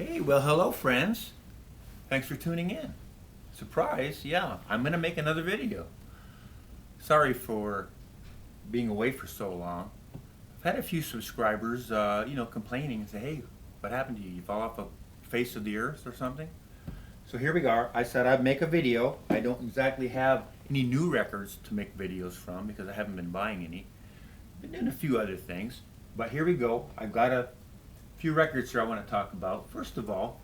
Hey, well, hello, friends. Thanks for tuning in. Surprise, yeah, I'm going to make another video. Sorry for being away for so long. I've had a few subscribers, complaining and say, hey, what happened to you? You fall off the face of the earth or something? So here we are. I said I'd make a video. I don't exactly have any new records to make videos from because I haven't been buying any. Been doing a few other things. But here we go. I've got a few records here I want to talk about. First of all,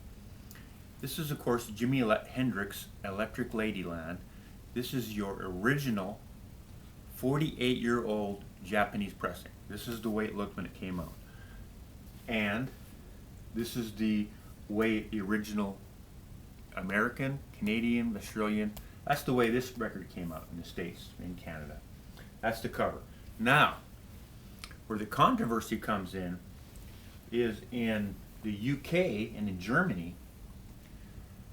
this is, of course, Jimi Hendrix Electric Ladyland. This is your original 48-year-old Japanese pressing. This is the way it looked when it came out. And this is the way the original American, Canadian, Australian, that's the way this record came out in the States, in Canada. That's the cover. Now, where the controversy comes in is in the UK and in Germany,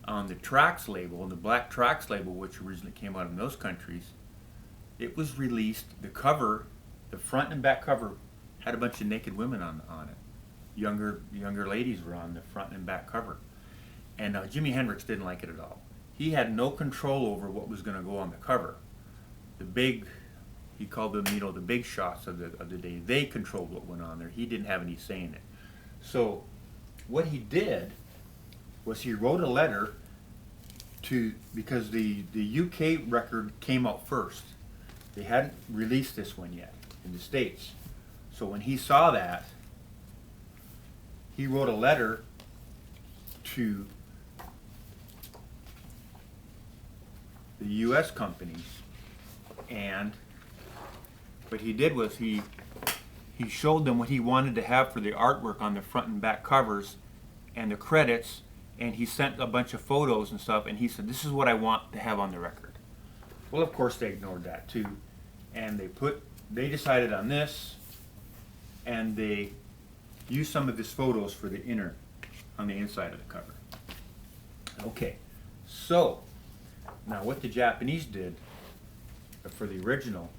on the Trax label, the black Trax label, which originally came out in those countries, it was released, the cover, the front and back cover had a bunch of naked women on it. Younger ladies were on the front and back cover. And Jimi Hendrix didn't like it at all. He had no control over what was going to go on the cover. The big, he called them, the big shots of the day. They controlled what went on there. He didn't have any say in it. So what he did was he wrote a letter to, because the UK record came out first. They hadn't released this one yet in the States. So when he saw that, he wrote a letter to the US companies, and what he did was he showed them what he wanted to have for the artwork on the front and back covers and the credits, and he sent a bunch of photos and stuff, and he said, this is what I want to have on the record. Well, of course they ignored that too, and they decided on this, and they used some of his photos for the inner, on the inside of the cover. Okay, so now what the Japanese did for the original,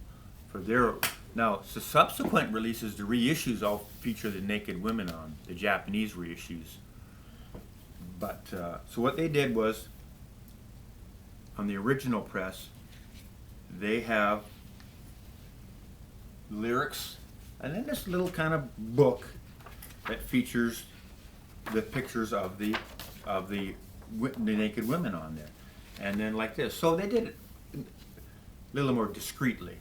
for their, now the subsequent releases, the reissues all feature the naked women on, the Japanese reissues. But, so what they did was, on the original press, they have lyrics, and then this little kind of book that features the pictures of the naked women on there. And then like this. So they did it a little more discreetly.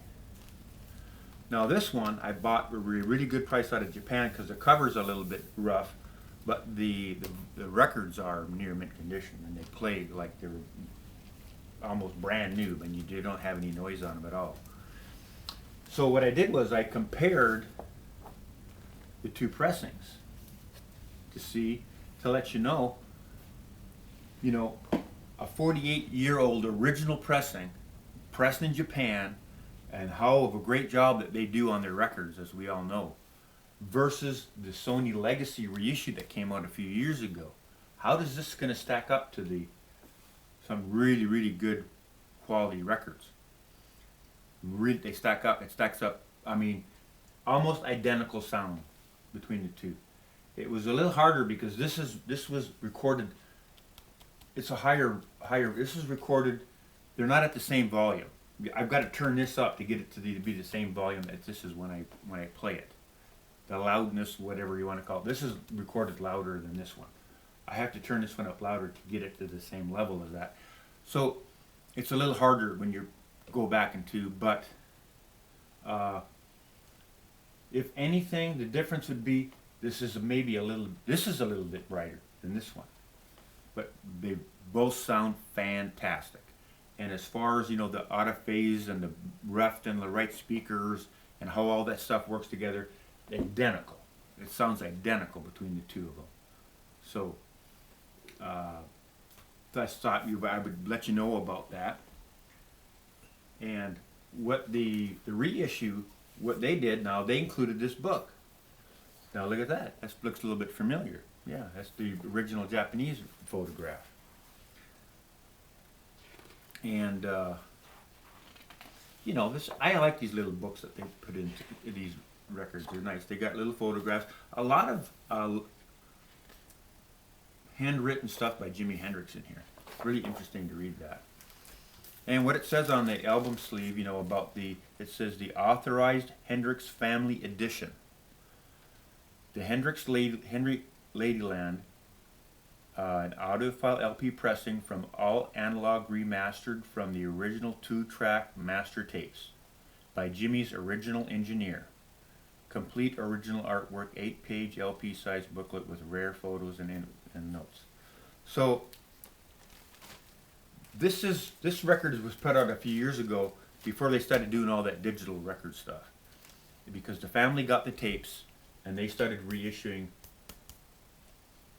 Now this one I bought a really good price out of Japan because the cover's a little bit rough, but the records are near mint condition, and they play like they're almost brand new, and you don't have any noise on them at all. So what I did was I compared the two pressings to let you know, a 48-year-old original pressing, pressed in Japan, and how of a great job that they do on their records, as we all know, versus the Sony Legacy reissue that came out a few years ago. How does this going to stack up to some really, really good quality records? They stack up. It stacks up. I mean, almost identical sound between the two. It was a little harder because this was recorded. It's a higher. This is recorded. They're not at the same volume. I've got to turn this up to get it to be the same volume that this is when I play it. The loudness, whatever you want to call it. This is recorded louder than this one. I have to turn this one up louder to get it to the same level as that. So it's a little harder when you go back into, but if anything, the difference would be this is a little bit brighter than this one, but they both sound fantastic. And as far as the out of phase and the left and the right speakers and how all that stuff works together, identical. It sounds identical between the two of them. So I thought I would let you know about that. And what the reissue, what they did now, they included this book. Now look at that. That looks a little bit familiar. Yeah, that's the original Japanese photograph. And I like these little books that they put into these records. They're nice. They got little photographs. A lot of handwritten stuff by Jimi Hendrix in here. Really interesting to read that. And what it says on the album sleeve, you know, about it says the authorized Hendrix Family Edition. The Hendrix Ladyland, an audiophile LP pressing from all analog remastered from the original 2-track master tapes by Jimmy's original engineer. Complete original artwork, 8-page LP size booklet with rare photos and notes. So this record was put out a few years ago before they started doing all that digital record stuff, because the family got the tapes and they started reissuing.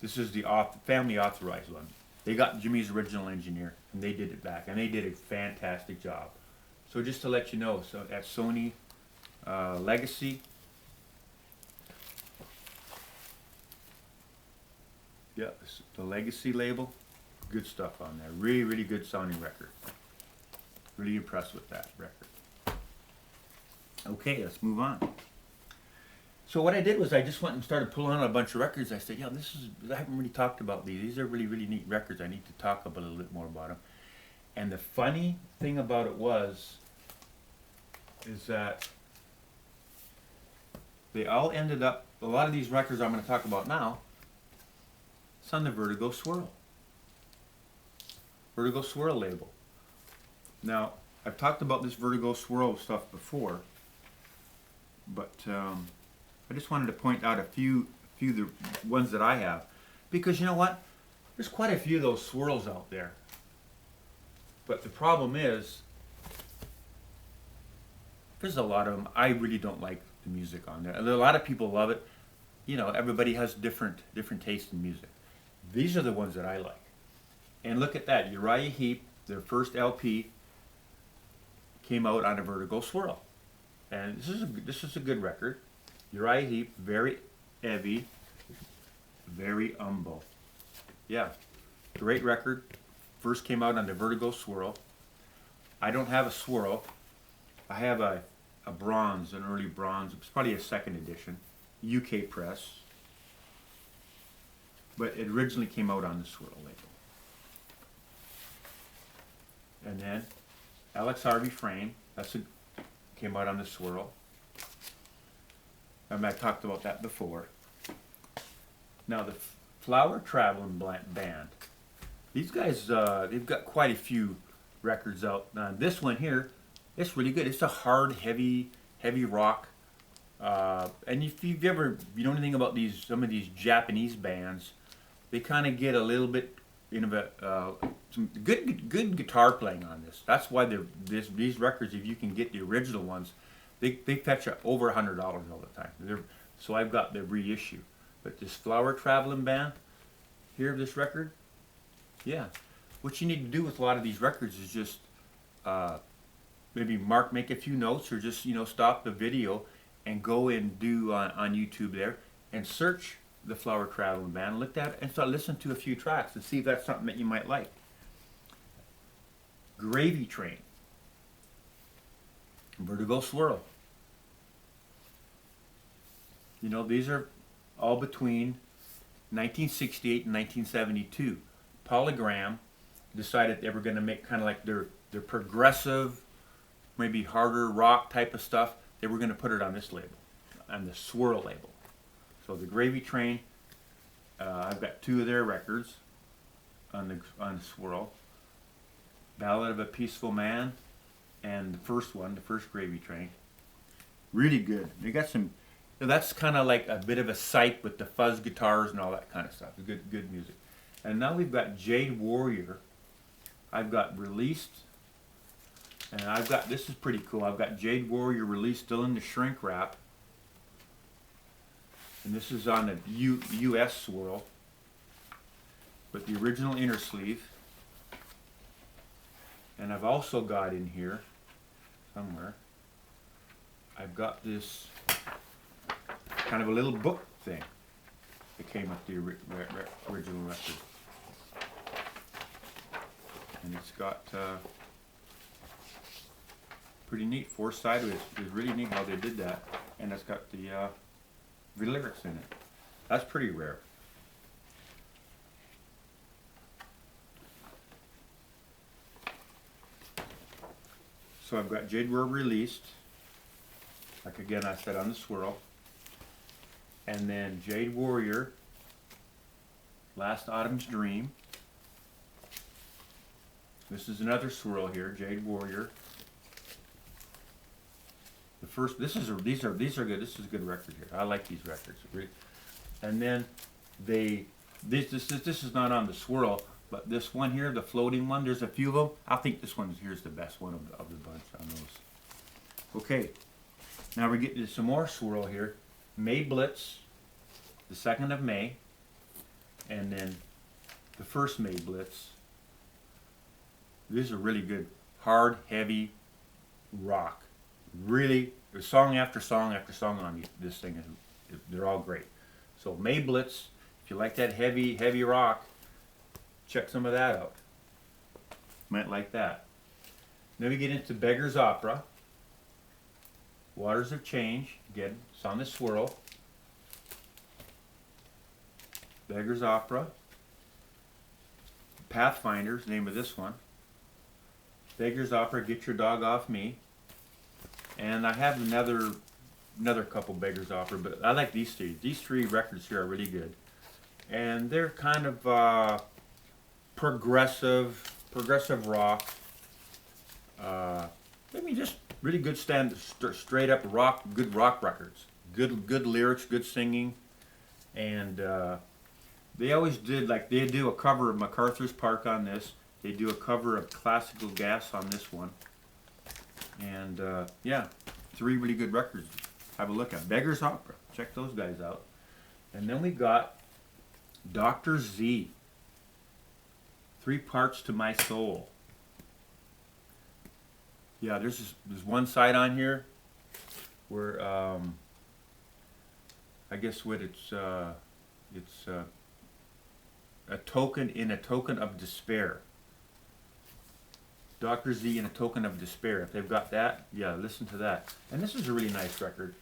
This is the family authorized one. They got Jimmy's original engineer and they did it back, and they did a fantastic job. So just to let you know, so at Sony Legacy, yeah, the Legacy label, good stuff on there. Really, really good sounding record. Really impressed with that record. Okay, let's move on. So what I did was I just went and started pulling out a bunch of records. I said, yeah, I haven't really talked about these. These are really, really neat records. I need to talk a little bit more about them. And the funny thing about it is that they all ended up, a lot of these records I'm going to talk about now, it's on the Vertigo Swirl. Vertigo Swirl label. Now, I've talked about this Vertigo Swirl stuff before, but I just wanted to point out a few of the ones that I have, because you know what? There's quite a few of those swirls out there. But the problem is, there's a lot of them. I really don't like the music on there. A lot of people love it. You know, everybody has different taste in music. These are the ones that I like. And look at that, Uriah Heep, their first LP, came out on a Vertigo Swirl. And this is a good record. Uriah Heep, very heavy, very humble. Yeah, great record. First came out on the Vertigo Swirl. I don't have a swirl. I have a bronze, an early bronze. It's probably a second edition, UK press. But it originally came out on the swirl label. And then Alex Harvey Frame, came out on the swirl. I talked about that before. Now the Flower Traveling Band. These guys, they've got quite a few records out. Now this one here, it's really good. It's a hard, heavy rock. And if you know anything about some of these Japanese bands, they kind of get a little bit, some good guitar playing on this. That's why these records, if you can get the original ones, they fetch over $100 all the time. So I've got the reissue. But this Flower Traveling Band, here, this record, yeah. What you need to do with a lot of these records is just maybe make a few notes, or just stop the video and go and do on YouTube there and search the Flower Traveling Band, look at it, and start listening to a few tracks and see if that's something that you might like. Gravy Train, Vertigo Swirl. These are all between 1968 and 1972. Polygram decided they were going to make kind of like their progressive, maybe harder rock type of stuff. They were going to put it on this label, on the Swirl label. So the Gravy Train, I've got two of their records on the Swirl. Ballad of a Peaceful Man, and the first one, the first Gravy Train. Really good. They got some. That's kind of like a bit of a psych with the fuzz guitars and all that kind of stuff. Good music. And now we've got Jade Warrior. I've got released, and I've got, this is pretty cool. I've got Jade Warrior released, still in the shrink wrap. And this is on the US swirl, with the original inner sleeve. And I've also got in here, somewhere, I've got this kind of a little book thing that came with the original record. And it's got pretty neat, four-sided. It's really neat how they did that. And it's got the lyrics in it. That's pretty rare. So I've got Jade Warrior released, like again I said on the swirl, and then Jade Warrior, Last Autumn's Dream. This is another swirl here, Jade Warrior. The first, these are good. This is a good record here. I like these records. And then this is not on the swirl, but this one here, the floating one. There's a few of them. I think this one here's the best one of the bunch on those. Okay, now we're getting to some more swirl here. May Blitz, the 2nd of May, and then the first May Blitz. These are really good, hard, heavy rock. Really, there's song after song after song on this thing. They're all great. So May Blitz, if you like that heavy rock, check some of that out. Might like that. Then we get into Beggar's Opera. Waters of Change. Again, it's on the swirl. Beggar's Opera. Pathfinder's name of this one. Beggar's Opera, Get Your Dog Off Me. And I have another couple Beggar's Opera, but I like these three. These three records here are really good. And they're kind of progressive rock. I mean, just really good straight up rock, good rock records. Good lyrics, good singing. And they always did, like they do a cover of MacArthur's Park on this. They do a cover of Classical Gas on this one. And yeah, 3 really good records. Have a look at Beggar's Opera. Check those guys out. And then we got Dr. Z. 3 Parts to My Soul. Yeah, there's one side on here where I guess what it's a token of despair. Dr. Z in A Token of Despair. If they've got that, yeah, listen to that. And this is a really nice record.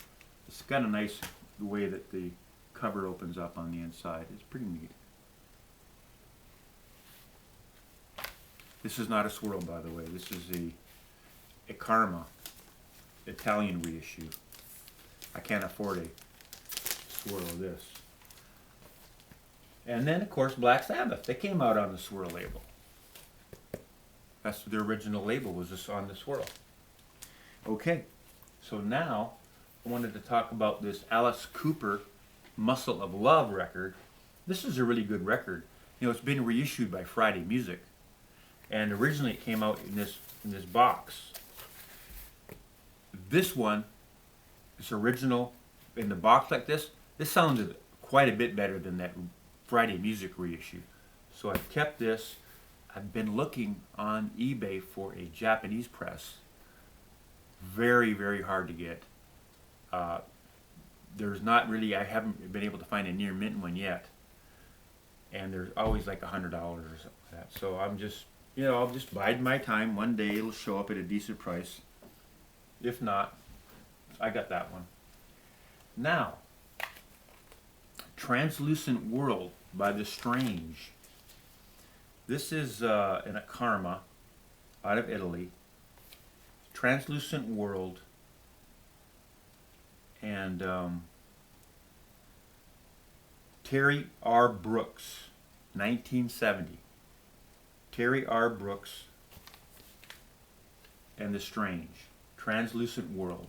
It's kind of nice the way that the cover opens up on the inside. It's pretty neat. This is not a swirl, by the way. This is a Karma Italian reissue. I can't afford a swirl of this. And then, of course, Black Sabbath. They came out on the swirl label. That's the original label, was just on the swirl. Okay, so now I wanted to talk about this Alice Cooper Muscle of Love record. This is a really good record. You know, it's been reissued by Friday Music, and originally it came out in this box. This one, this original in the box like this. This sounded quite a bit better than that Friday Music reissue. So I've kept this. I've been looking on eBay for a Japanese press. Very, very hard to get. There's not really, I haven't been able to find a near mint one yet. And there's always like $100 or something like that. So I'm just, you know, I'll just bide my time. One day it'll show up at a decent price. If not, I got that one. Now, Translucent World by The Strange. This is in a Karma out of Italy. Translucent World. And Terry R. Brooks, 1970. Terry R. Brooks and The Strange. Translucent World.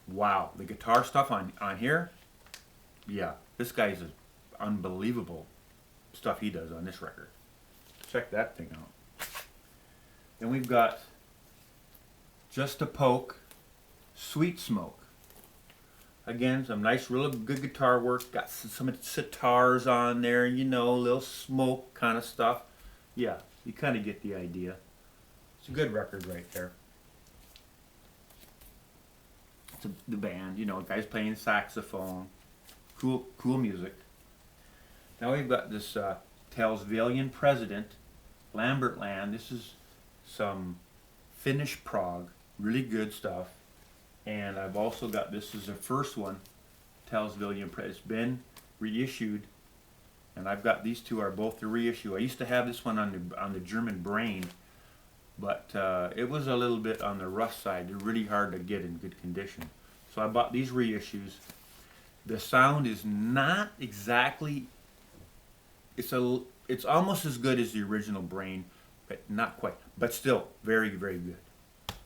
Wow, the guitar stuff on here, yeah, this guy's unbelievable stuff he does on this record. Check that thing out. Then we've got Just a Poke, Sweet Smoke. Again, some nice, real good guitar work. Got some sitars on there, you know, a little smoke kind of stuff. Yeah, you kind of get the idea. It's a good record right there. It's the band, you know, guys playing saxophone. Cool music. Now we've got this Telsvalian President, Lambert Land. This is some Finnish prog, really good stuff. And I've also got, this is the first one, Telsvalian President. It's been reissued, and I've got these two are both the reissue. I used to have this one on the German Brain, but it was a little bit on the rough side. They're really hard to get in good condition. So I bought these reissues. The sound is not exactly, it's almost as good as the original Brain, but not quite. But still, very, very good.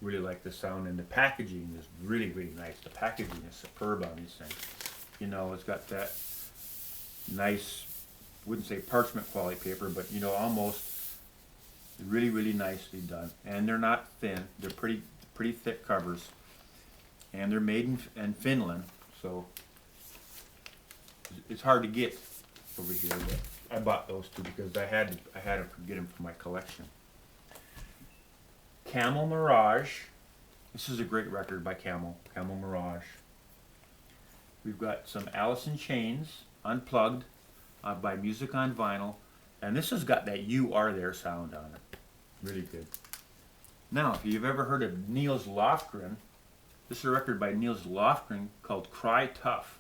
Really like the sound, and the packaging is really, really nice. The packaging is superb on these things. You know, it's got that nice, wouldn't say parchment quality paper, but you know, almost really, really nicely done. And they're not thin. They're pretty thick covers. And they're made in Finland, so it's hard to get over here. But I bought those two because I had to get them for my collection. Camel Mirage. This is a great record by Camel Mirage. We've got some Alice in Chains, Unplugged, by Music on Vinyl. And this has got that You Are There sound on it. Really good. Now, if you've ever heard of Niels Lofgren, this is a record by Niels Lofgren called Cry Tough.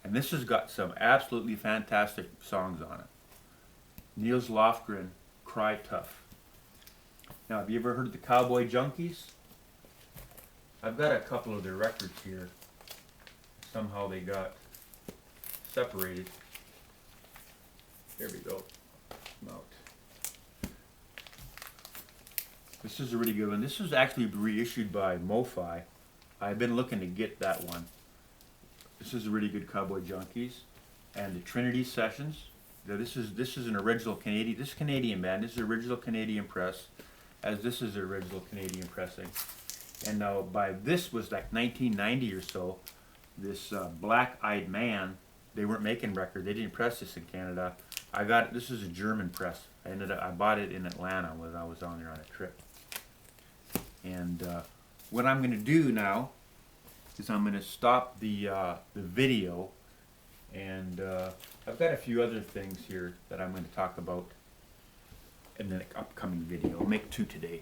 And this has got some absolutely fantastic songs on it. Niels Lofgren, Cry Tough. Now, have you ever heard of the Cowboy Junkies? I've got a couple of their records here. Somehow they got separated. There we go. Come out. This is a really good one. This was actually reissued by MoFi. I've been looking to get that one. This is a really good Cowboy Junkies. And the Trinity Sessions. Now this is an original Canadian. This is Canadian band. This is original Canadian press, as this is the original Canadian pressing. And now by this was like 1990 or so. This Black Eyed Man. They weren't making record. They didn't press this in Canada. I got it. This is a German press. I bought it in Atlanta when I was on there on a trip. And what I'm going to do now is I'm going to stop the video, and I've got a few other things here that I'm going to talk about in the upcoming video. I'll make two today.